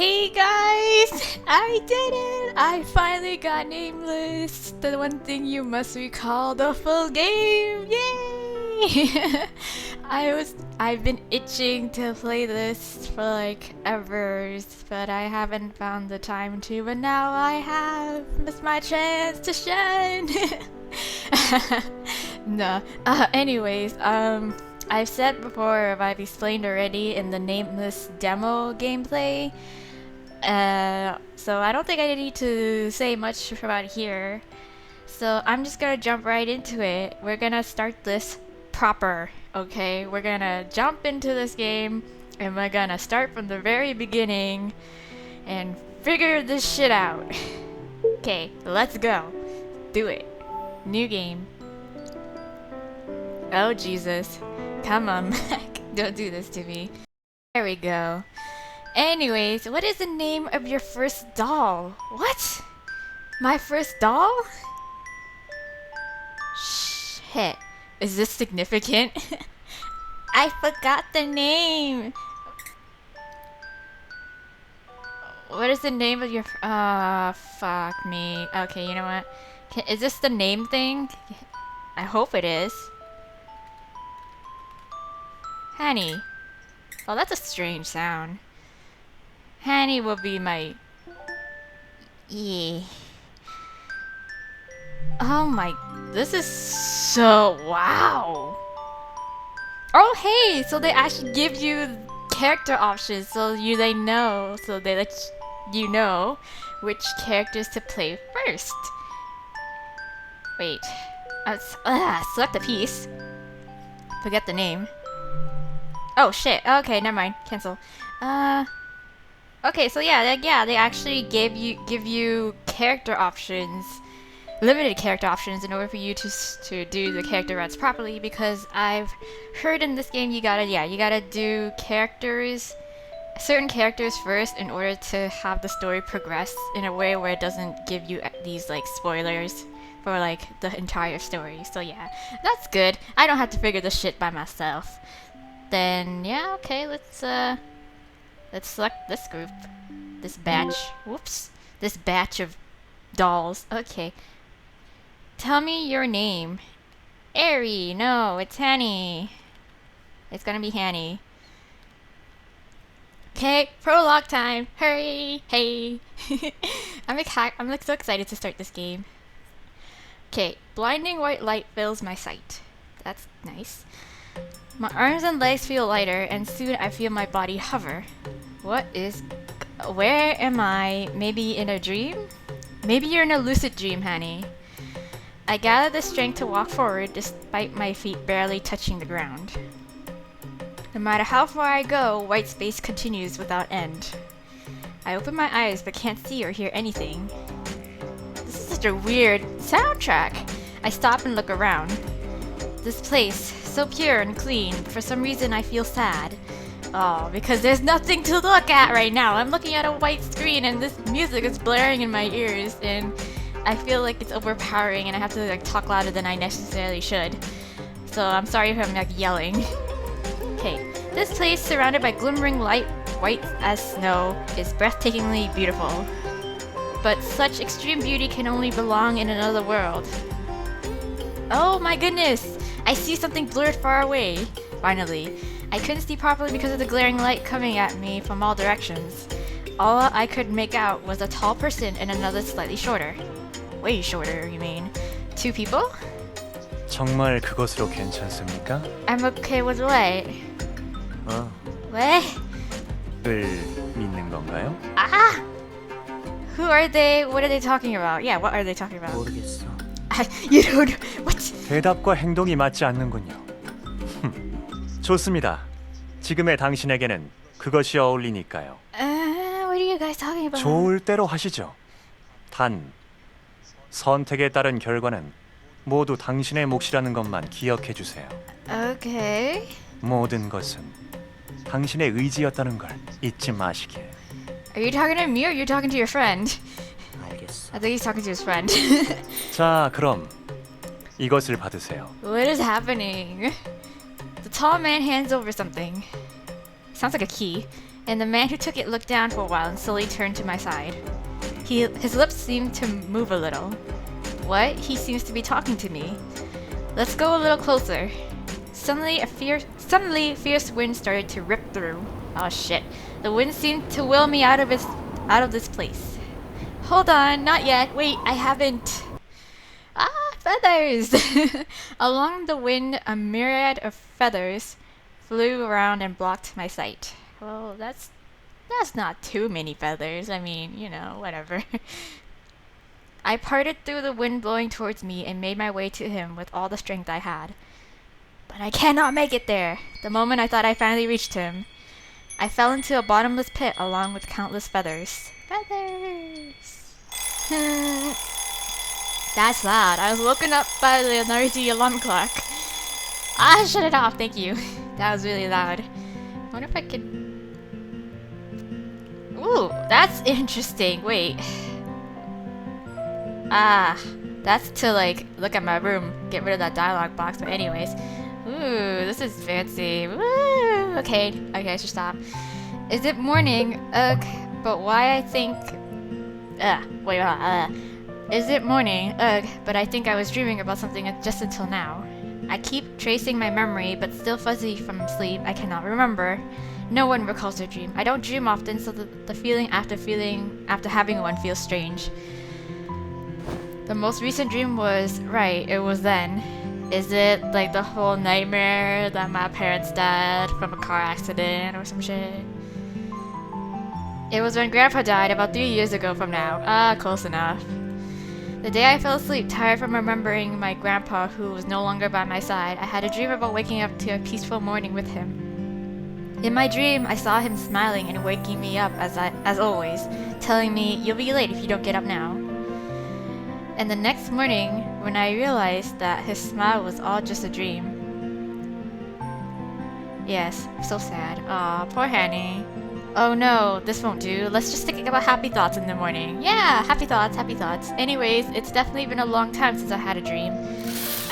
Hey guys! I did it! I finally got Nameless! The one thing you must recall, the full game! Yay! I've been itching to play this for like ever, but I haven't found the time to, but now I have! It's my chance to shine! No. Anyways, I've said before, I've explained already in the Nameless demo gameplay, so I don't think I need to say much about it here. So I'm just gonna jump right into it. We're gonna start this proper, okay? We're gonna jump into this game, and we're gonna start from the very beginning, and figure this shit out. Okay, let's go. Do it. New game. Oh Jesus. Come on, Mac. Don't do this to me. There we go. Anyways, what is the name of your first doll? What? My first doll? Shit. Is this significant? I forgot the name. What is the name of your... fuck me. Okay, you know what? Is this the name thing? I hope it is. Hanny. Oh, that's a strange sound. Hanny will be my... Yeah. Oh my... This is so... Wow! Oh, hey! So they actually give you character options so they know. So they let you know which characters to play first. Wait. Select a piece. Forget the name. Oh shit. Okay, never mind. Cancel. Okay, so yeah, they actually give you character options, limited character options, in order for you to do the character routes properly. Because I've heard in this game you gotta do certain characters first in order to have the story progress in a way where it doesn't give you these like spoilers for like the entire story. So yeah, that's good. I don't have to figure this shit by myself. Then yeah, okay, let's select this group. This batch. Whoops. This batch of dolls. Okay. Tell me your name. Airy. No, it's Hanny. It's gonna be Hanny. Okay, prologue time. Hurry. Hey. I'm so excited to start this game. Okay, blinding white light fills my sight. That's nice. My arms and legs feel lighter, and soon I feel my body hover. Where am I? Maybe in a dream? Maybe you're in a lucid dream, Hanny. I gather the strength to walk forward despite my feet barely touching the ground. No matter how far I go, white space continues without end. I open my eyes but can't see or hear anything. This is such a weird soundtrack. I stop and look around. This place, so pure and clean, but for some reason I feel sad. Oh, because there's nothing to look at right now. I'm looking at a white screen and this music is blaring in my ears, and I feel like it's overpowering and I have to like talk louder than I necessarily should. So I'm sorry if I'm like yelling. Okay, this place surrounded by glimmering light, white as snow, is breathtakingly beautiful. But such extreme beauty can only belong in another world. Oh my goodness! I see something blurred far away. Finally. I couldn't see properly because of the glaring light coming at me from all directions. All I could make out was a tall person and another slightly shorter. Way shorter, you mean? Two people? 정말 그것으로 괜찮습니까? I'm okay with what? What? 을 믿는 건가요? Ah! Who are they? What are they talking about? Yeah, what are they talking about? 모르겠어. You don't... What? 대답과 행동이 맞지 않는군요. 좋습니다. 지금의 당신에게는 그것이 어울리니까요. What are you guys talking about? 좋을 대로 하시죠. 단, 선택에 따른 결과는 모두 당신의 몫이라는 것만 기억해 주세요. Okay. 모든 것은 당신의 의지였다는 걸 잊지 마시길. Are you talking to me or are you talking to your friend? 알겠어. I think he's talking to his friend. 자, 그럼 이것을 받으세요. What is happening? The tall man hands over something. Sounds like a key. and the man who took it looked down for a while and slowly turned to my side. His lips seemed to move a little. What? He seems to be talking to me. Let's go a little closer. Suddenly, fierce wind started to rip through. Oh shit. The wind seemed to will me out of this place. Hold on, not yet. Wait, I haven't. Ah, feathers! Along the wind, a myriad of feathers flew around and blocked my sight. Well, that's not too many feathers. I mean, you know, whatever. I parted through the wind blowing towards me and made my way to him with all the strength I had. But I cannot make it there. The moment I thought I finally reached him, I fell into a bottomless pit along with countless feathers. Feathers! That's loud. I was woken up by the noisy alarm clock. Ah, shut it off, thank you. That was really loud. I wonder if I could... Ooh, that's interesting. Wait. Ah, that's to like look at my room, get rid of that dialogue box. But anyways, ooh, this is fancy. Woo! Okay, I should stop. Is it morning? Ugh, but why I think... Is it morning? Ugh, but I think I was dreaming about something just until now. I keep tracing my memory, but still fuzzy from sleep. I cannot remember. No one recalls their dream. I don't dream often, so the feeling after having one feels strange. The most recent dream was, right, it was then. Is it like the whole nightmare that my parents died from a car accident or some shit? It was when Grandpa died about 3 years ago from now. Ah, close enough. The day I fell asleep, tired from remembering my grandpa who was no longer by my side, I had a dream about waking up to a peaceful morning with him. In my dream, I saw him smiling and waking me up as always, telling me, "You'll be late if you don't get up now." And the next morning, when I realized that his smile was all just a dream. Yes, so sad. Aw, poor Hanny. Oh no, this won't do. Let's just think about happy thoughts in the morning. Yeah, happy thoughts, happy thoughts. Anyways, it's definitely been a long time since I had a dream.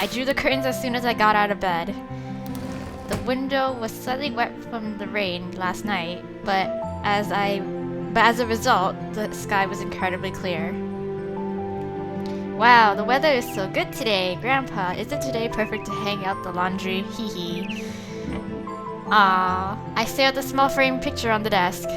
I drew the curtains as soon as I got out of bed. The window was slightly wet from the rain last night, but as a result, the sky was incredibly clear. Wow, the weather is so good today. Grandpa, isn't today perfect to hang out the laundry? Hee hee. Aww, I stare at the small framed picture on the desk.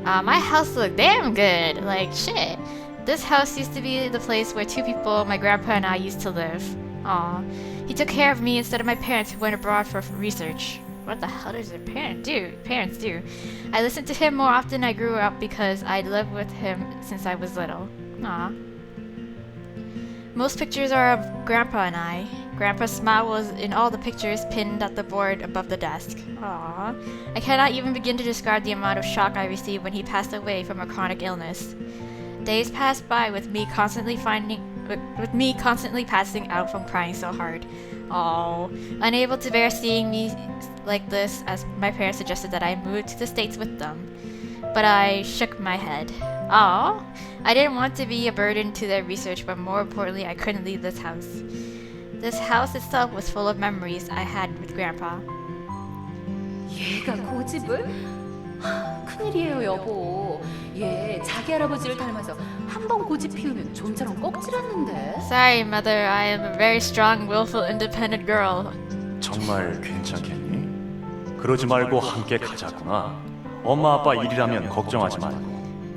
My house looked damn good. Like, shit. This house used to be the place where two people, my grandpa and I, used to live. Aw, he took care of me instead of my parents who went abroad for research. What the hell does their parents do? I listened to him more often I grew up because I'd lived with him since I was little. Aw. Most pictures are of Grandpa and I. Grandpa's smile was in all the pictures pinned at the board above the desk. Aww. I cannot even begin to describe the amount of shock I received when he passed away from a chronic illness. Days passed by with me constantly passing out from crying so hard. Oh, unable to bear seeing me like this, as my parents suggested that I move to the States with them. But I shook my head. Oh, I didn't want to be a burden to their research, but more importantly, I couldn't leave this house. This house itself was full of memories I had with Grandpa. 얘가 고집을? 큰일이에요, 여보. 얘 자기 할아버지를 닮아서 한 번 고집 피우면 좀처럼 꺽질했는데. Sorry, mother. I am a very strong, willful, independent girl. 정말 괜찮겠니? 그러지 말고 함께 가자꾸나. 엄마 아빠 일이라면 걱정하지 말고.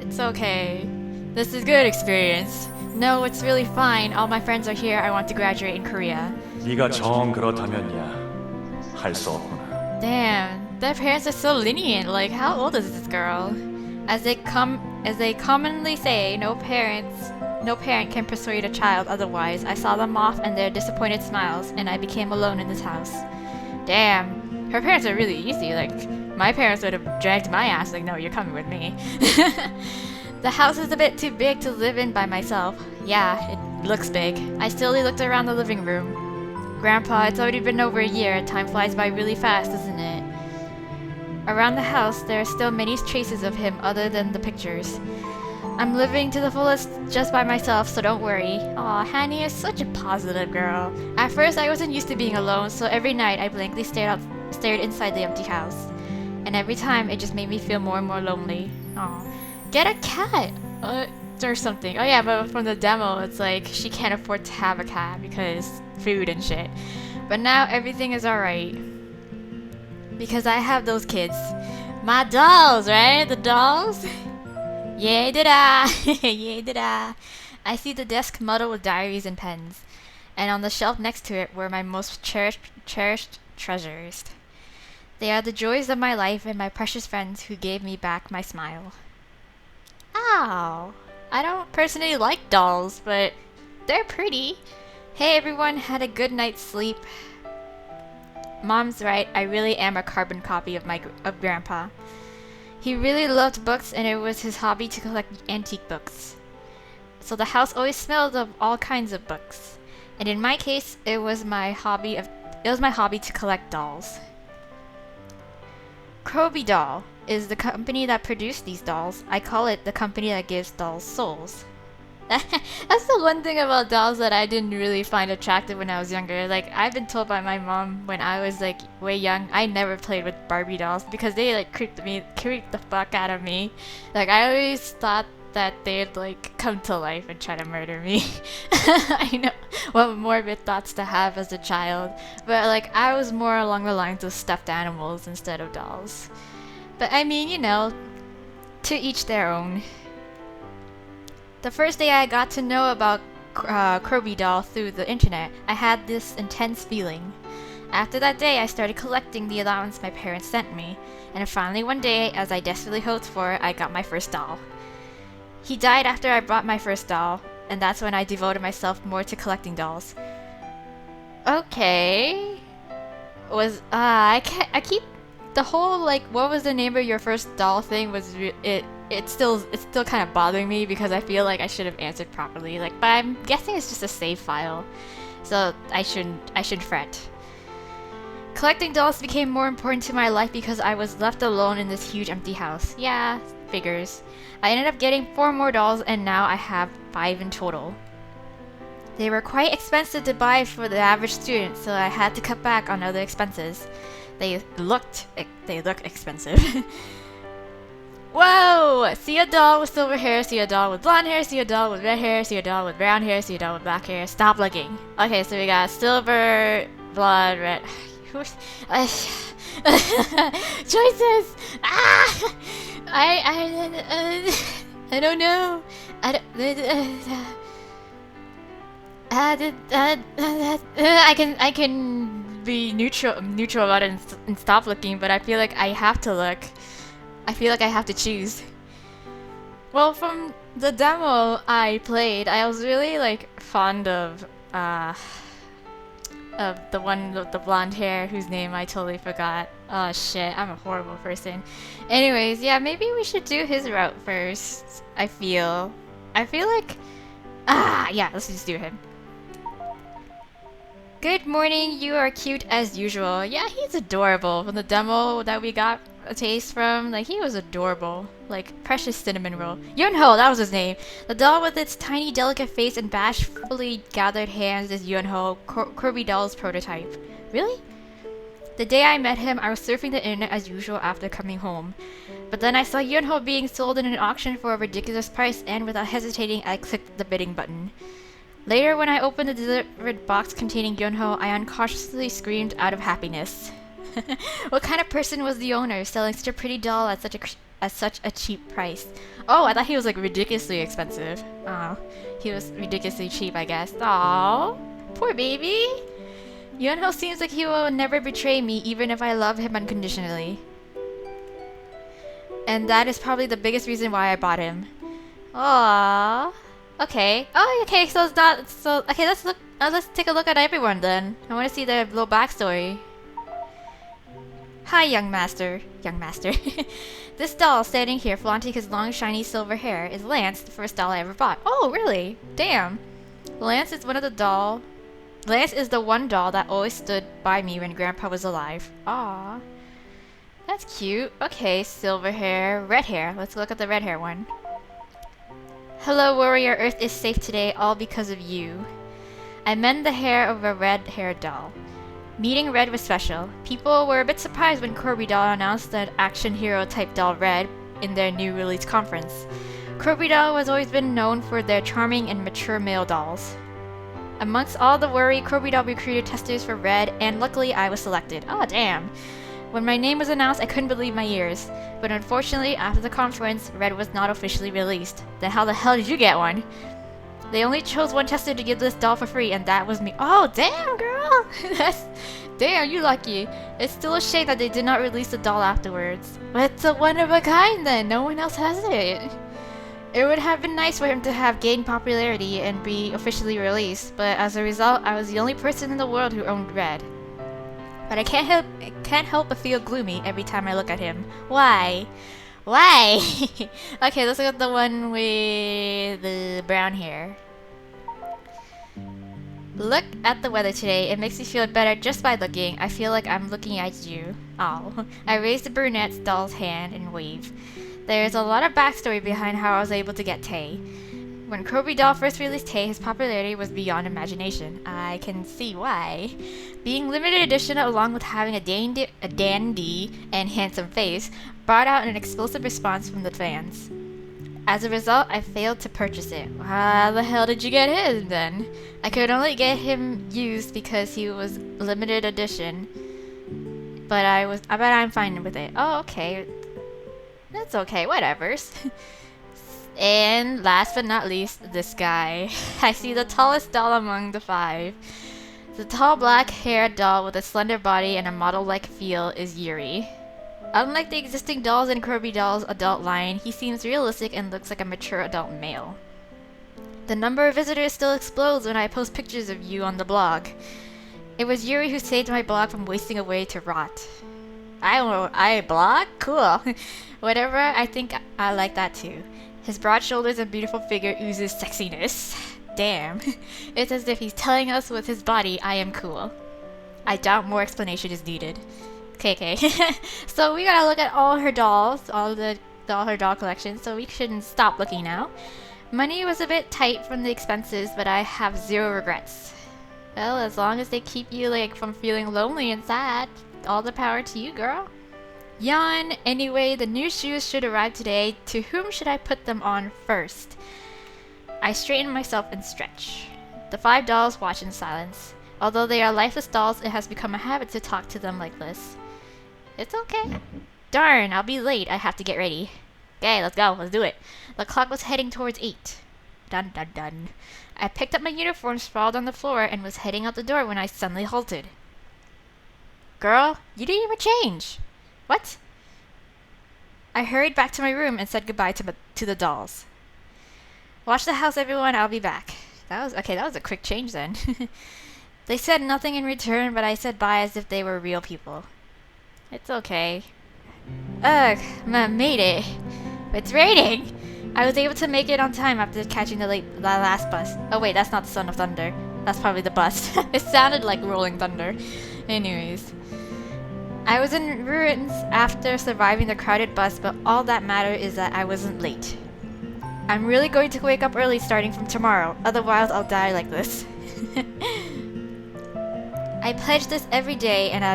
It's okay. This is good experience. No, it's really fine. All my friends are here. I want to graduate in Korea. 네가 정 그렇다면야 할 수 없구나. Damn, their parents are so lenient. Like, how old is this girl? As they commonly say, no parent can persuade a child otherwise. I saw them off and their disappointed smiles, and I became alone in this house. Damn, her parents are really easy. Like, my parents would have dragged my ass. Like, no, you're coming with me. The house is a bit too big to live in by myself. Yeah, it looks big. I slowly looked around the living room. Grandpa, it's already been over a year. Time flies by really fast, isn't it? Around the house, there are still many traces of him other than the pictures. I'm living to the fullest just by myself, so don't worry. Aw, Hanny is such a positive girl. At first, I wasn't used to being alone, so every night I blankly stared inside the empty house. and every time it just made me feel more and more lonely. Oh, get a cat or something. Oh yeah, but from the demo, it's like she can't afford to have a cat because food and shit. But now everything is alright because I have those kids, my dolls, right? The dolls. Yay da yay da. I see the desk muddled with diaries and pens, and on the shelf next to it were my most cherished treasures. They are the joys of my life and my precious friends who gave me back my smile. Ow! I don't personally like dolls, but they're pretty. Hey everyone, had a good night's sleep? Mom's right, I really am a carbon copy of Grandpa. He really loved books and it was his hobby to collect antique books. So the house always smelled of all kinds of books. And in my case, it was my hobby to collect dolls. Kroby Doll is the company that produced these dolls. I call it the company that gives dolls souls. That's the one thing about dolls that I didn't really find attractive when I was younger. Like, I've been told by my mom when I was like way young, I never played with Barbie dolls because they like creeped the fuck out of me. Like, I always thought that they'd like come to life and try to murder me. I know what morbid thoughts to have as a child, but like I was more along the lines of stuffed animals instead of dolls. But I mean, you know, to each their own. The first day I got to know about Kroby Doll through the internet, I had this intense feeling. After that day, I started collecting the allowance my parents sent me, and finally one day, as I desperately hoped for, I got my first doll. He died after I bought my first doll, and that's when I devoted myself more to collecting dolls. Okay. I keep the whole like what was the name of your first doll thing was it's still kind of bothering me because I feel like I should have answered properly. Like, but I'm guessing it's just a save file, so I shouldn't fret. Collecting dolls became more important to my life because I was left alone in this huge empty house. Yeah, figures. I ended up getting 4 more dolls and now I have 5 in total. They were quite expensive to buy for the average student, so I had to cut back on other expenses. They look expensive. Whoa! See a doll with silver hair, see a doll with blonde hair, see a doll with red hair, see a doll with brown hair, see a doll with black hair. Stop looking. Okay, so we got silver, blood, red. Choices! Ah! I don't know. I can be neutral about it and stop looking, but I feel like I have to look. I feel like I have to choose. Well, from the demo I played, I was really like fond of the one with the blonde hair whose name I totally forgot. Oh shit, I'm a horrible person. Anyways, yeah, maybe we should do his route first. I feel like yeah, let's just do him. Good morning, you are cute as usual. Yeah, he's adorable. From the demo that we got a taste from, like, he was adorable. Like, precious cinnamon roll. Yunho, that was his name. The doll with its tiny, delicate face and bashfully gathered hands is Yunho, Kroby Doll's prototype. Really? The day I met him, I was surfing the internet as usual after coming home. But then I saw Yunho being sold in an auction for a ridiculous price, and without hesitating, I clicked the bidding button. Later, when I opened the delivered box containing Yunho, I unconsciously screamed out of happiness. What kind of person was the owner, selling such a pretty doll at such a cheap price? Oh, I thought he was like ridiculously expensive. Oh, he was ridiculously cheap, I guess. Aww, poor baby. Yunho seems like he will never betray me, even if I love him unconditionally. And that is probably the biggest reason why I bought him. Aww. Okay. Oh, okay. So it's not. So okay. Let's look. Let's take a look at everyone then. I want to see their little backstory. Hi, young master. Young master. This doll standing here, flaunting his long, shiny silver hair, is Lance, the first doll I ever bought. Oh, really? Damn. Lance is the one doll that always stood by me when Grandpa was alive. Aw. That's cute. Okay, silver hair, red hair. Let's look at the red hair one. Hello, warrior. Earth is safe today, all because of you. I mend the hair of a red-haired doll. Meeting Red was special. People were a bit surprised when Kirby Doll announced that action hero type doll Red in their new release conference. Kirby Doll has always been known for their charming and mature male dolls. Amongst all the worry, Kirby Doll recruited testers for Red, and luckily I was selected. Oh damn. When my name was announced, I couldn't believe my ears. But unfortunately, after the conference, Red was not officially released. Then how the hell did you get one? They only chose one tester to give this doll for free, and that was me. Oh, damn, girl! Damn, you lucky. It's still a shame that they did not release the doll afterwards. But it's a one of a kind then. No one else has it. It would have been nice for him to have gained popularity and be officially released, but as a result, I was the only person in the world who owned Red. But I can't help but feel gloomy every time I look at him. Why? Why? Okay, let's look at the one with the brown hair. Look at the weather today. It makes me feel better just by looking. I feel like I'm looking at you. Oh. I raised the brunette's doll's hand and waved. There's a lot of backstory behind how I was able to get Tay. When Kirby Doll first released Tay, his popularity was beyond imagination. I can see why. Being limited edition along with having a dandy and handsome face brought out an explosive response from the fans. As a result, I failed to purchase it. How the hell did you get him then? I could only get him used because he was limited edition. But I'm fine with it. Oh, okay. That's okay, whatevers. And last but not least, this guy. I see the tallest doll among the 5. The tall black-haired doll with a slender body and a model-like feel is Yuri. Unlike the existing dolls in Kirby Doll's adult line, he seems realistic and looks like a mature adult male. The number of visitors still explodes when I post pictures of you on the blog. It was Yuri who saved my blog from wasting away to rot. I blog? Cool. Whatever, I think I like that too. His broad shoulders and beautiful figure oozes sexiness. Damn. It's as if he's telling us with his body, I am cool. I doubt more explanation is needed. Okay. So we gotta look at all her dolls, all her doll collection, so we shouldn't stop looking now. Money was a bit tight from the expenses, but I have 0 regrets. Well, as long as they keep you from feeling lonely and sad, all the power to you, girl. Yawn. Anyway, the new shoes should arrive today. To whom should I put them on first? I straighten myself and stretch. The 5 dolls watch in silence. Although they are lifeless dolls, it has become a habit to talk to them like this. It's okay. Darn, I'll be late. I have to get ready. Okay, let's go. Let's do it. The clock was heading towards 8. Dun dun dun. I picked up my uniform sprawled on the floor and was heading out the door when I suddenly halted. Girl, you didn't even change. What? I hurried back to my room and said goodbye to the dolls. Watch the house, everyone. I'll be back. That was a quick change then. They said nothing in return, but I said bye as if they were real people. It's okay. Ugh, made it. It's raining! I was able to make it on time after catching the last bus. Oh wait, that's not the Son of Thunder. That's probably the bus. It sounded like rolling thunder. Anyways. I was in ruins after surviving the crowded bus, but all that mattered is that I wasn't late. I'm really going to wake up early starting from tomorrow, otherwise I'll die like this. I pledge this every day and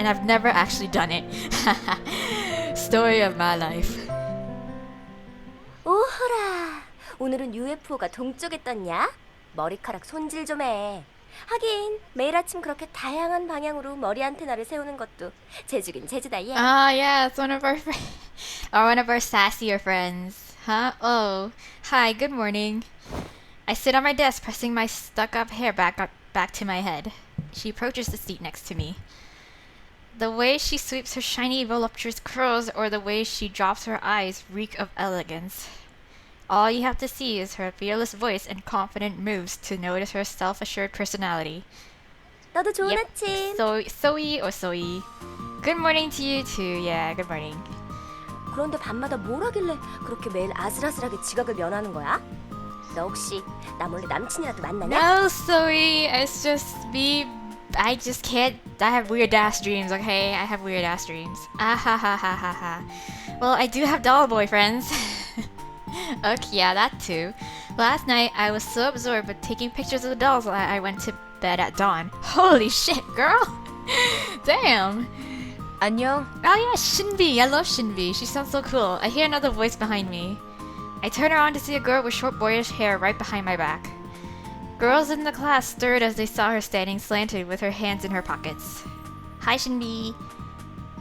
I've never actually done it. Story of my life. 오호라, 오늘은 UFO가 동쪽에 떴냐? 머리카락 손질 좀 해. 하긴 매일 아침 그렇게 다양한 방향으로 머리 안테나를 세우는 것도 재주긴 재주다 얘. Ah, yeah, it's one of our sassier friends. Huh? Oh, hi, good morning. I sit on my desk pressing my stuck-up hair back to my head. She approaches the seat next to me. The way she sweeps her shiny, voluptuous curls or the way she drops her eyes reek of elegance. All you have to see is her fearless voice and confident moves to notice her self-assured personality. 너도 좋은 아침. Soy or Soy. Good morning to you too. Yeah, good morning. 그런데 밤마다 뭘 하길래 그렇게 매일 아슬아슬하게 지각을 면하는 거야? 너 혹시 나 몰래 남친이라도 만나냐? No, Soy. It's just me. I just can't. I have weird ass dreams, okay? I have weird ass dreams. Ah ha ha ha ha ha. Well, I do have doll boyfriends. Okay, yeah, that too. Last night, I was so absorbed with taking pictures of the dolls that I went to bed at dawn. Holy shit, girl! Damn. 안녕. Oh yeah, Shinbi. I love Shinbi. She sounds so cool. I hear another voice behind me. I turn around to see a girl with short boyish hair right behind my back. Girls in the class stirred as they saw her standing slanted with her hands in her pockets. Hi, Shinbi.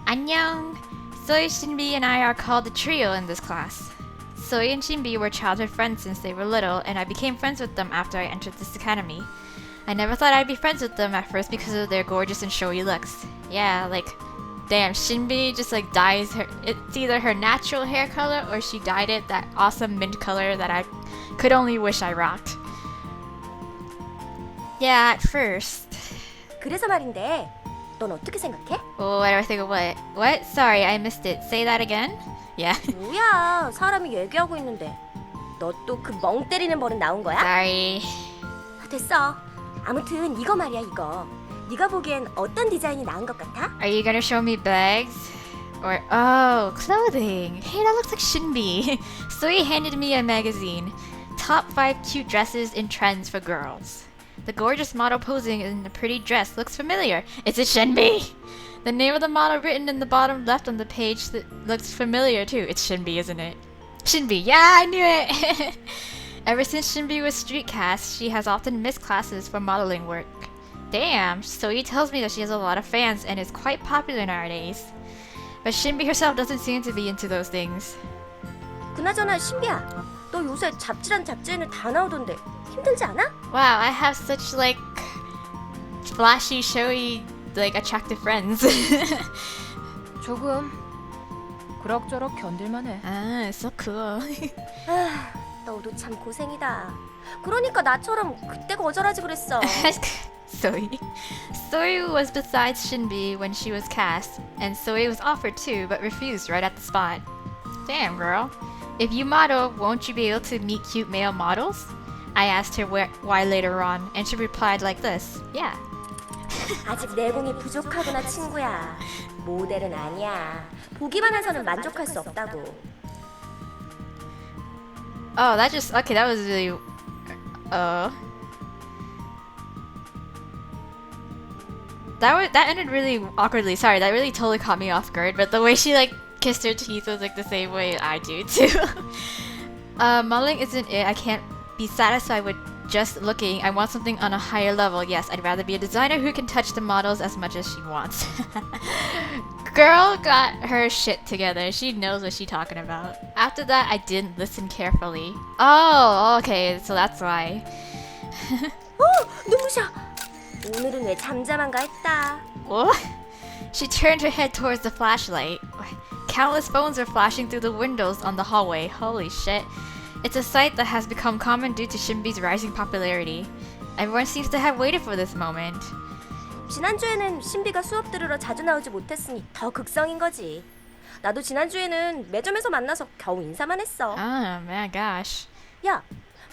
안녕. Soy, Shinbi, and I are called the trio in this class. Soy and Shinbi were childhood friends since they were little, and I became friends with them after I entered this academy. I never thought I'd be friends with them at first because of their gorgeous and showy looks. Yeah, like, damn, Shinbi just like dyes her. It's either her natural hair color or she dyed it that awesome mint color that I could only wish I rocked. Yeah, at first. 그래서 말인데, 넌 어떻게 생각해? Oh, what do I think of what? What? Sorry, I missed it. Say that again? Yeah. 뭐야, 사람이 얘기하고 있는데. 너 또 그 멍 때리는 버릇 나온 거야? Sorry. 됐어. 아무튼 이거 말이야, 이거. 네가 보기엔 어떤 디자인이 나은 것 같아? Are you gonna show me bags? Or, oh, clothing. Hey, that looks like Shinbi. Sui handed me a magazine. Top 5 cute dresses in trends for girls. The gorgeous model posing in a pretty dress looks familiar. It's a Shinbi! The name of the model written in the bottom left on the page that looks familiar too. It's Shinbi, isn't it? Shinbi, yeah, I knew it! Ever since Shinbi was street cast, she has often missed classes for modeling work. Damn, Soyi tells me that she has a lot of fans and is quite popular nowadays. But Shinbi herself doesn't seem to be into those things. 그나저나 신비야, 너 요새 잡지란 잡지에는 다 나오던데 힘들지 않아? Wow, I have such like flashy, showy, like attractive friends. 조금 그럭저럭 견딜만해. Ah, so cool. 아, 너도 참 고생이다. 그러니까 나처럼 그때 거절하지 그랬어. Soyi. Soyi was besides Shinbi when she was cast, and Soyi was offered too, but refused right at the spot. Damn, girl. If you model, won't you be able to meet cute male models? I asked her why later on, and she replied like this. Yeah. 아직 내공이 부족하구나, 친구야. 모델은 아니야. 보기만 해서는 만족할 수 없다고. Oh, that just okay. That was really. That ended really awkwardly. Sorry, that really totally caught me off guard. But the way she like kissed her teeth was like the same way I do too. Modeling isn't it. I can't be satisfied with just looking. I want something on a higher level. Yes, I'd rather be a designer who can touch the models as much as she wants. Girl got her shit together. She knows what she's talking about. After that, I didn't listen carefully. Oh, okay, so that's why. 눈부셔. 오늘은 왜 잠잠한가 했다. What? She turned her head towards the flashlight. Countless phones are flashing through the windows on the hallway. Holy shit. It's a sight that has become common due to Shinbi's rising popularity. Everyone seems to have waited for this moment. 지난주에는 신비가 수업 들으러 자주 나오지 못했으니 더 극성인 거지. 나도 지난주에는 매점에서 만나서 겨우 인사만 했어. Oh man, gosh. 야,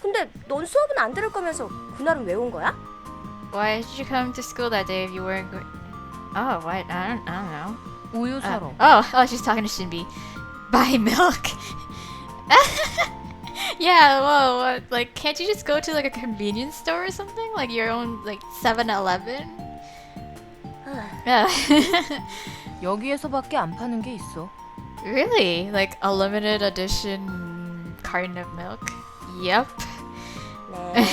근데 넌 수업은 안 들을 거면서 그날은 왜 온 거야? Why did you come to school that day if you weren't going? Oh, what? I don't know. 우유 사러. Oh, she's talking to Shinbi. Buy milk. Yeah, whoa, what? Like, can't you just go to like a convenience store or something? Like your own, like 7-Eleven? Yeah. 여기에서밖에 안 파는 게 있어. Really? Like a limited edition carton of milk? Yep. 네.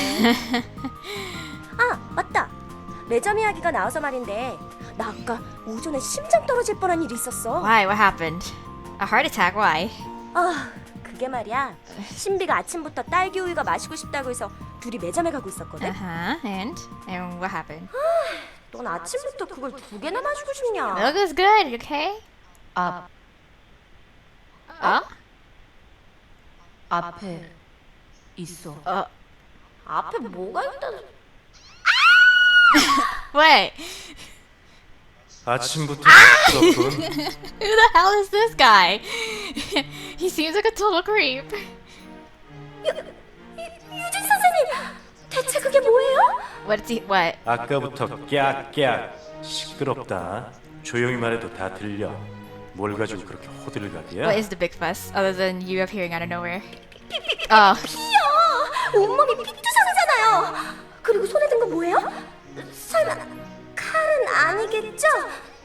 아, 맞다. 매점 이야기가 나와서 말인데 나 아까 오전에 심장 떨어질 뻔한 일이 있었어. Why? What happened? A heart attack? Why? 아, 그게 말이야. 신비가 아침부터 딸기 우유가 마시고 싶다고 해서 둘이 매점에 가고 있었거든. And what happened? 넌 아침부터 그걸 2개나 마시고 싶냐? Milk is good, okay? 앞에 있어. 앞에 뭐가 있다. Wait. 아침부터 시끄럽군. Who the hell is this guy? He seems like a total creep. 유진 선생님, 대체 그게 뭐예요? What? 아까부터 깍깍 시끄럽다. 조용히 말해도 다 들려. 뭘 가지고 그렇게 호들갑이야? What is the big fuss other than you appearing out of nowhere? Oh. 비요! 온몸이 삐뚤어지잖아요. 그리고 손에 든 거 뭐예요? 설마 칼은 아니겠죠?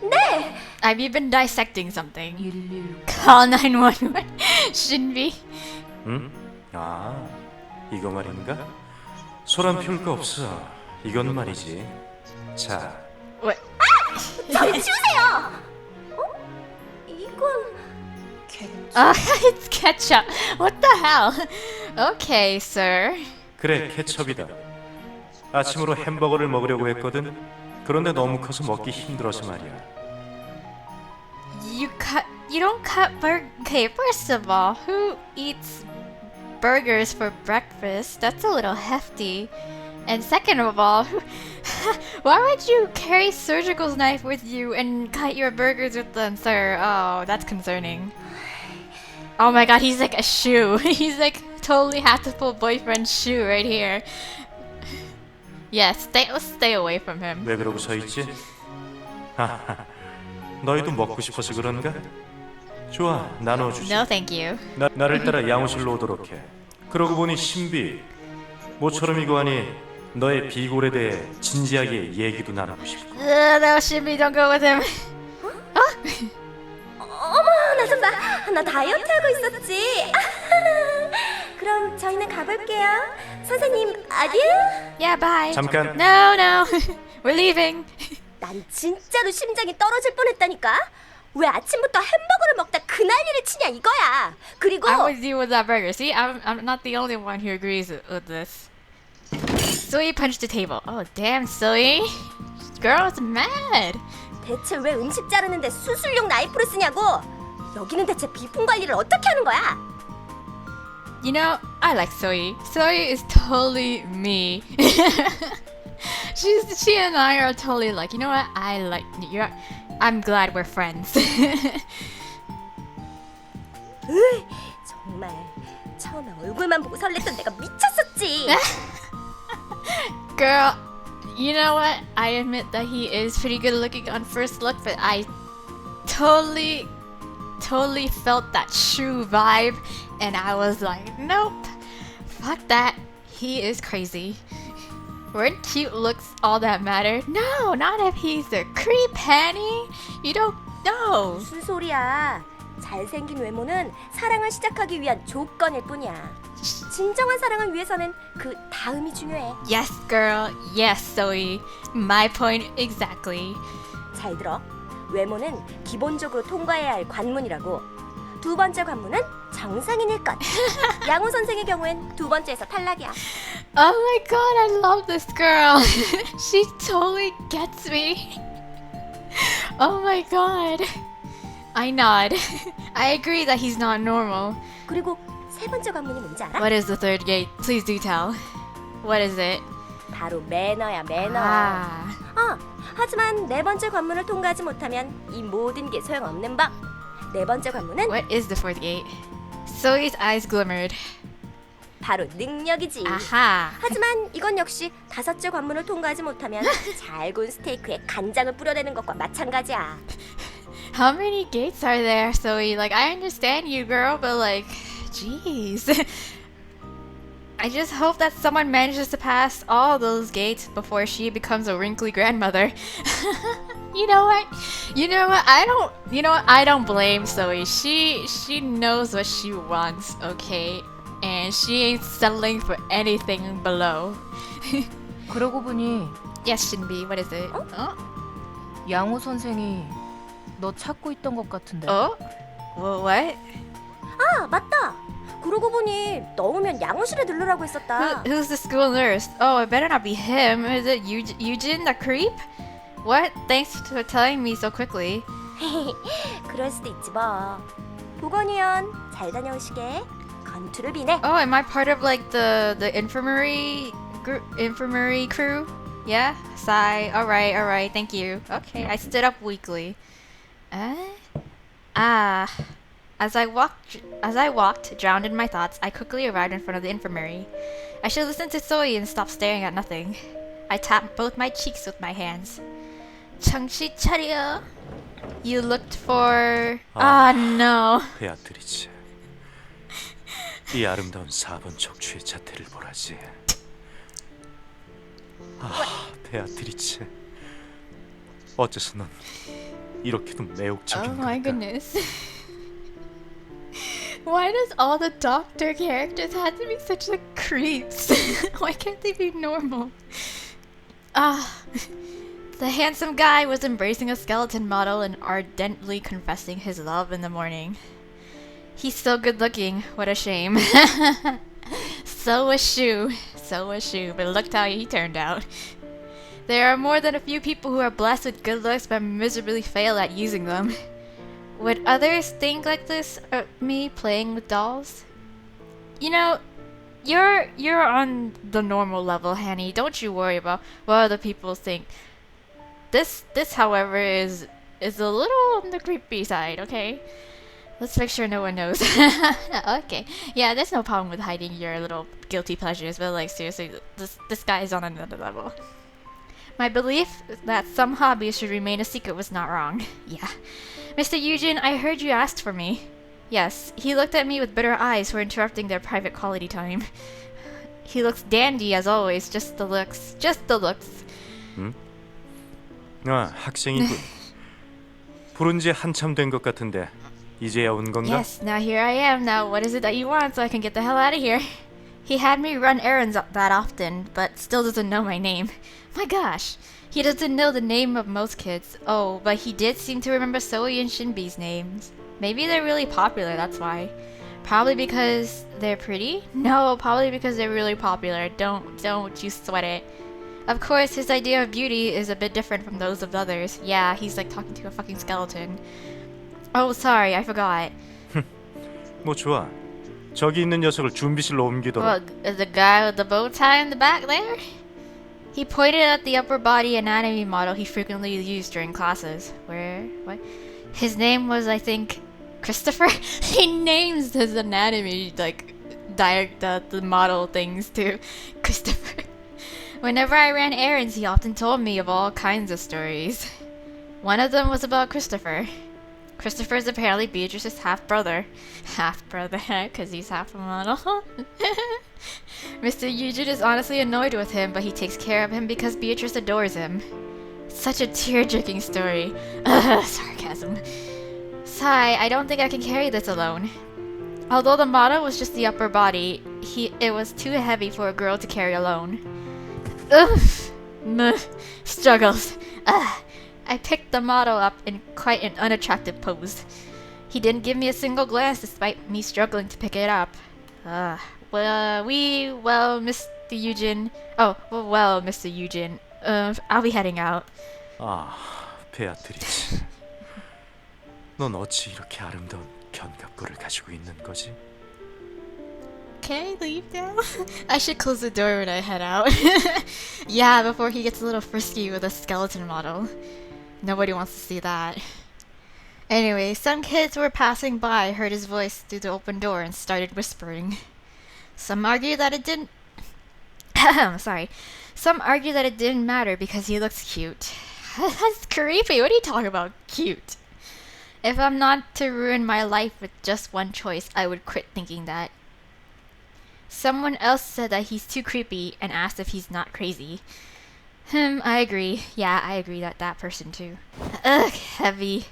네! I've even dissecting something. 119. Call 911. Shouldn't be. 응? 아, 이거 말인가? 소란 피울 거 없어. 이건 말이지. 자, What? 저리 치우세요! 이건... It's ketchup. What the hell? Okay, sir. 그래, 케첩이다. 아침으로 햄버거를 먹으려고 했거든. 그런데 너무 커서 먹기 힘들어서 말이야. You don't cut Okay, first of all, who eats burgers for breakfast? That's a little hefty. And second of all, why would you carry surgical knife with you and cut your burgers with them, sir? Oh, that's concerning. Oh my god, he's like a shoe. He's like totally hatful boyfriend shoe right here. Yeah, stay away from him. 왜 그러고 서 있지? 하하, 너희도 먹고 싶어서 그런가? 좋아, 나눠주지. No, thank you. 나를 따라 양호실로 오도록 해. 그러고 보니 신비, 모처럼 이거 하니 너의 비골에 대해 진지하게 얘기도 나누고 싶고. No, Shimmy, don't go with him. 어머, 나 좀 봐. 나 다이어트 하고 있었지. 그럼 저희는 가볼게요. 선생님, 아디오? Yeah, bye. 잠깐. No. We're leaving. 난 진짜로 심장이 떨어질 뻔했다니까. 왜 아침부터 햄버거를 먹다 그 난리를 치냐 이거야. 그리고 I'm with you with that burger. See, I'm not the only one who agrees with this. Zoe punched the table. Oh, damn, Zoe. Girl's mad. 대체 왜 음식 자르는데 수술용 나이프를 쓰냐고. 여기는 대체 비품 관리를 어떻게 하는 거야? You know, I like Zoe. Zoe is totally me. She and I are totally like, you know what? I'm glad we're friends. 으이, 정말 처음에 얼굴만 보고 설렜던 내가 미쳤었지. Girl, you know what? I admit that he is pretty good looking on first look, but I totally felt that shoe vibe, and I was like, nope, fuck that. He is crazy. Weren't cute looks all that matter? No, not if he's a creep, Hanny. You don't know. 무슨 소리야. 잘생긴 외모는 사랑을 시작하기 위한 조건일 뿐이야. 진정한 사랑을 위해서는 그 다음이 중요해. Yes, girl. Yes, Zoe. My point exactly. 잘 들어. 외모는 기본적으로 통과해야 할 관문이라고. 두 번째 관문은 정상인일 것. 양호 선생의 경우엔 두 번째에서 탈락이야. Oh my god, I love this girl. She totally gets me. Oh my god. I nod. I agree that he's not normal. 그리고 세 번째 관문이 뭔지 알아? What is the third gate? Please do tell. What is it? 바로 매너야, 매너. Ah. 하지만 네 번째 관문을 통과하지 못하면 이 모든 게 소용없는 법. 네 번째 관문은 What is the fourth gate? Zoe's eyes glimmered. 바로 능력이지. Aha. 하지만 이건 역시 다섯째 관문을 통과하지 못하면 잘 구운 스테이크에 간장을 뿌려대는 것과 마찬가지야. How many gates are there, Zoe? Like, I understand you, girl, but like, jeez. I just hope that someone manages to pass all those gates before she becomes a wrinkly grandmother. You know what? I don't blame Zoe. She knows what she wants, okay? And she ain't settling for anything below. 그러고 보니 Yes, Shinbi, what is it? 양호 선생이 너 찾고 있던 것 같은데. Oh? Well, what? 아, 맞다. 그러고 보니 너 오면 양호실에 들르라고 했었다. Who's the school nurse? Oh, it better not be him. Is it Eugene, the creep? What? Thanks for telling me so quickly. 그럴 수도 있지 뭐. 보건위원 잘 다녀오시게. 건투를 비네. Oh, am I part of like the infirmary crew? Yeah? Sigh. All right. Thank you. Okay, I stood up weakly. As I walked, drowned in my thoughts, I quickly arrived in front of the infirmary. I should listen to Zoe and stop staring at nothing. I tapped both my cheeks with my hands. 정신 차려. You looked for... no. 베아트리체, 이 아름다운 4번 척추의 자태를 보라지. 베아트리체, 어째서 넌 이렇게도 Oh 매혹적인 my 걸까? goodness. Why does all the doctor characters have to be such like creeps? Why can't they be normal? Ah, the handsome guy was embracing a skeleton model and ardently confessing his love in the morning. He's so good looking, what a shame. So was Shu, but look how he turned out. There are more than a few people who are blessed with good looks but miserably fail at using them. Would others think like this of me playing with dolls? You know, you're on the normal level, Hanny. Don't you worry about what other people think. This however is a little on the creepy side, okay? Let's make sure no one knows. Okay. Yeah, there's no problem with hiding your little guilty pleasures, but like seriously, this guy is on another level. My belief that some hobbies should remain a secret was not wrong. Yeah. Mr. Eugen, I heard you asked for me. Yes, he looked at me with bitter eyes for interrupting their private quality time. He looks dandy as always, just the looks. 아, 학생이군. 부른 지 한참 된 것 같은데 이제야 온 건가? Yes, now here I am. Now what is it that you want so I can get the hell out of here? He had me run errands that often, but still doesn't know my name. My gosh, he doesn't know the name of most kids. Oh, but he did seem to remember Zoe and Shinbi's names. Maybe they're really popular, that's why. Probably because they're pretty? No, probably because they're really popular. Don't you sweat it. Of course, his idea of beauty is a bit different from those of others. Yeah, he's like talking to a fucking skeleton. Oh, sorry, I forgot. 뭐 좋아. 저기 있는 녀석을 준비실로 옮기도록. Well, the guy with the bow tie in the back there? He pointed at the upper body anatomy model he frequently used during classes. What? His name was, I think, Christopher? He names his anatomy, like, the model things to Christopher. Whenever I ran errands, he often told me of all kinds of stories. One of them was about Christopher. Christopher is apparently Beatrice's half-brother. Half-brother, because he's half a model. Mr. Eugen is honestly annoyed with him, but he takes care of him because Beatrice adores him. Such a tear-jerking story. Sarcasm. Sigh, I don't think I can carry this alone. Although the model was just the upper body, it was too heavy for a girl to carry alone. Struggles. I picked the model up in quite an unattractive pose. He didn't give me a single glance despite me struggling to pick it up. Mr. Eugen. Mr. Eugen. I'll be heading out. 아, 베아트리치. 넌 어찌 이렇게 아름다운 견갑골을 가지고 있는 거지? Can I leave now? I should close the door when I head out. Yeah, before he gets a little frisky with a skeleton model. Nobody wants to see that. Anyway, some kids were passing by heard his voice through the open door and started whispering. Some argued that it didn't... Some argued that it didn't matter because he looks cute. That's creepy. What are you talking about? Cute. If I'm not to ruin my life with just one choice, I would quit thinking that. Someone else said that he's too creepy and asked if he's not crazy. I agree. Yeah, I agree that person too. Ugh, heavy.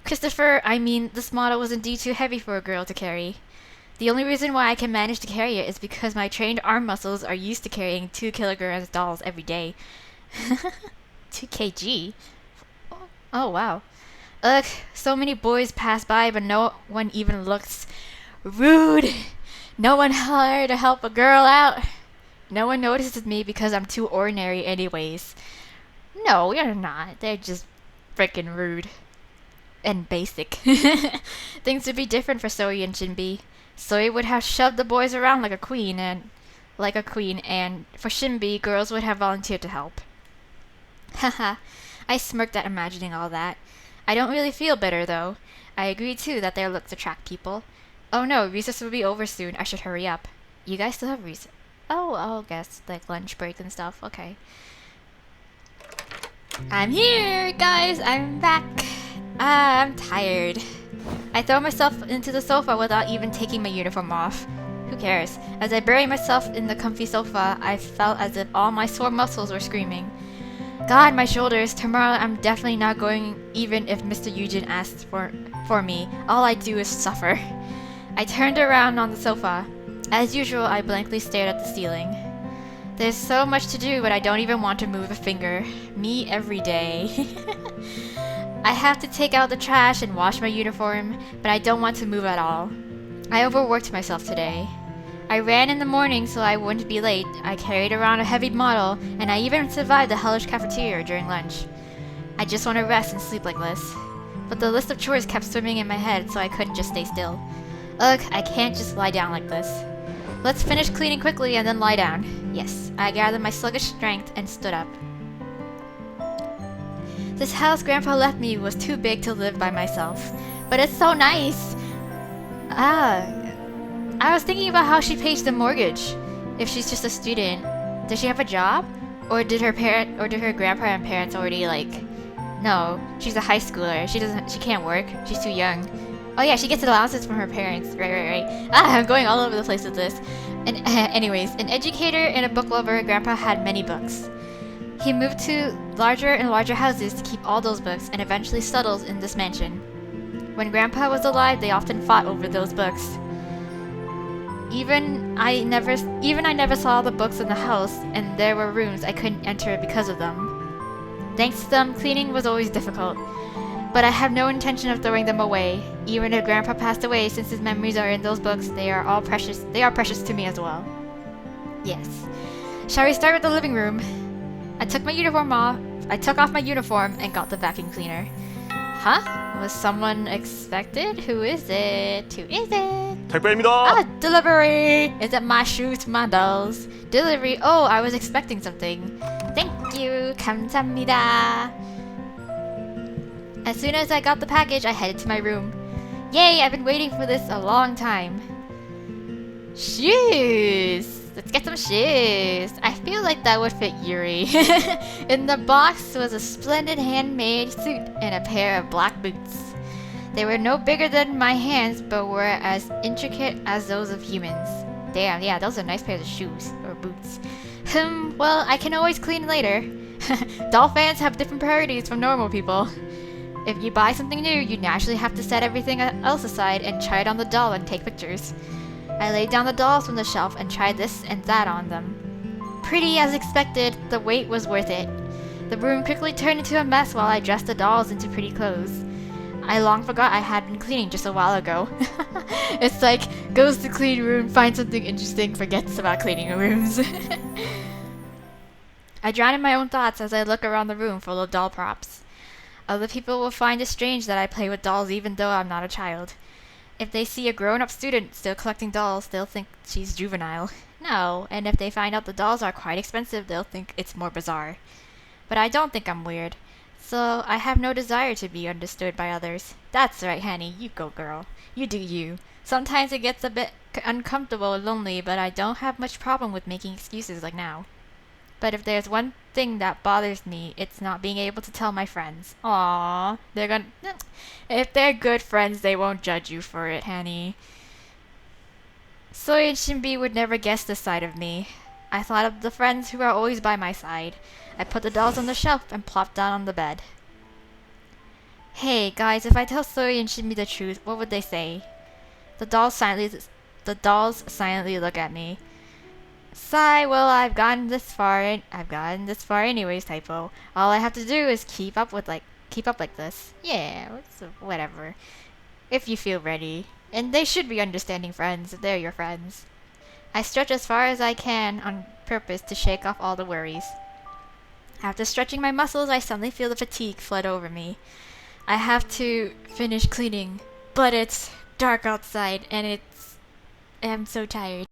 Christopher, this model was indeed too heavy for a girl to carry. The only reason why I can manage to carry it is because my trained arm muscles are used to carrying 2 kilograms dolls every day. 2 kg? Oh, wow. Ugh, so many boys pass by but no one even looks. Rude! No one hired to help a girl out. No one notices me because I'm too ordinary anyways. No, you're not. They're just freaking rude. And basic. Things would be different for Zoe and Shinbi. Zoe would have shoved the boys around like a queen, and for Shinbi, girls would have volunteered to help. Haha, I smirked at imagining all that. I don't really feel bitter though. I agree too that their looks attract people. Oh no, recess will be over soon. I should hurry up. You guys still have recess? Oh, I'll guess like lunch break and stuff. Okay. I'm here, guys. I'm back. I'm tired. I throw myself into the sofa without even taking my uniform off. Who cares? As I bury myself in the comfy sofa, I felt as if all my sore muscles were screaming. God, my shoulders. Tomorrow I'm definitely not going even if Mr. Eugen asks for me. All I do is suffer. I turned around on the sofa. As usual, I blankly stared at the ceiling. There's so much to do, but I don't even want to move a finger. Me every day. I have to take out the trash and wash my uniform, but I don't want to move at all. I overworked myself today. I ran in the morning so I wouldn't be late. I carried around a heavy bottle, and I even survived the hellish cafeteria during lunch. I just want to rest and sleep like this. But the list of chores kept swimming in my head, so I couldn't just stay still. Ugh, I can't just lie down like this. Let's finish cleaning quickly and then lie down. Yes, I gathered my sluggish strength and stood up. This house Grandpa left me was too big to live by myself, but it's so nice. I was thinking about how she pays the mortgage. If she's just a student, does she have a job? Or did her grandpa and parents already no, she's a high schooler. She can't work. She's too young. Oh yeah, she gets allowances from her parents. Right. I'm going all over the place with this. And anyways, an educator and a book lover, Grandpa had many books. He moved to larger and larger houses to keep all those books and eventually settled in this mansion. When Grandpa was alive, they often fought over those books. Even I never saw the books in the house, and there were rooms I couldn't enter because of them. Thanks to them, cleaning was always difficult. But I have no intention of throwing them away. Even if Grandpa passed away, since his memories are in those books, they are all precious. They are precious to me as well. Yes. Shall we start with the living room? I took off my uniform and got the vacuum cleaner. Huh? Was someone expected? Who is it? 택배입니다. Delivery! Is it my shoes, my dolls? Delivery. Oh, I was expecting something. Thank you. 감사합니다. As soon as I got the package, I headed to my room. Yay, I've been waiting for this a long time. Shoes! Let's get some shoes. I feel like that would fit Yuri. In the box was a splendid handmade suit and a pair of black boots. They were no bigger than my hands, but were as intricate as those of humans. Damn, yeah, those are nice pairs of shoes, or boots. Well, I can always clean later. Doll fans have different priorities from normal people. If you buy something new, you naturally have to set everything else aside and try it on the doll and take pictures. I laid down the dolls from the shelf and tried this and that on them. Pretty as expected, the wait was worth it. The room quickly turned into a mess while I dressed the dolls into pretty clothes. I long forgot I had been cleaning just a while ago. It's like, goes to clean room, finds something interesting, forgets about cleaning rooms. I drown in my own thoughts as I look around the room full of doll props. Other people will find it strange that I play with dolls even though I'm not a child. If they see a grown-up student still collecting dolls, they'll think she's juvenile. No, and if they find out the dolls are quite expensive, they'll think it's more bizarre. But I don't think I'm weird, so I have no desire to be understood by others. That's right, Hanny, you go girl. You do you. Sometimes it gets a bit uncomfortable and lonely, but I don't have much problem with making excuses like now. But if there's one thing that bothers me, it's not being able to tell my friends. Aww, if they're good friends, they won't judge you for it, Hanny. Soy and Shinbi would never guess this side of me. I thought of the friends who are always by my side. I put the dolls on the shelf and plopped down on the bed. Hey, guys, if I tell Soy and Shinbi the truth, what would they say? The dolls silently look at me. Sigh, well, I've gotten this far anyways, typo. All I have to do is keep up like this. Yeah, whatever. If you feel ready. And they should be understanding friends if they're your friends. I stretch as far as I can on purpose to shake off all the worries. After stretching my muscles, I suddenly feel the fatigue flood over me. I have to finish cleaning, but it's dark outside and I'm so tired.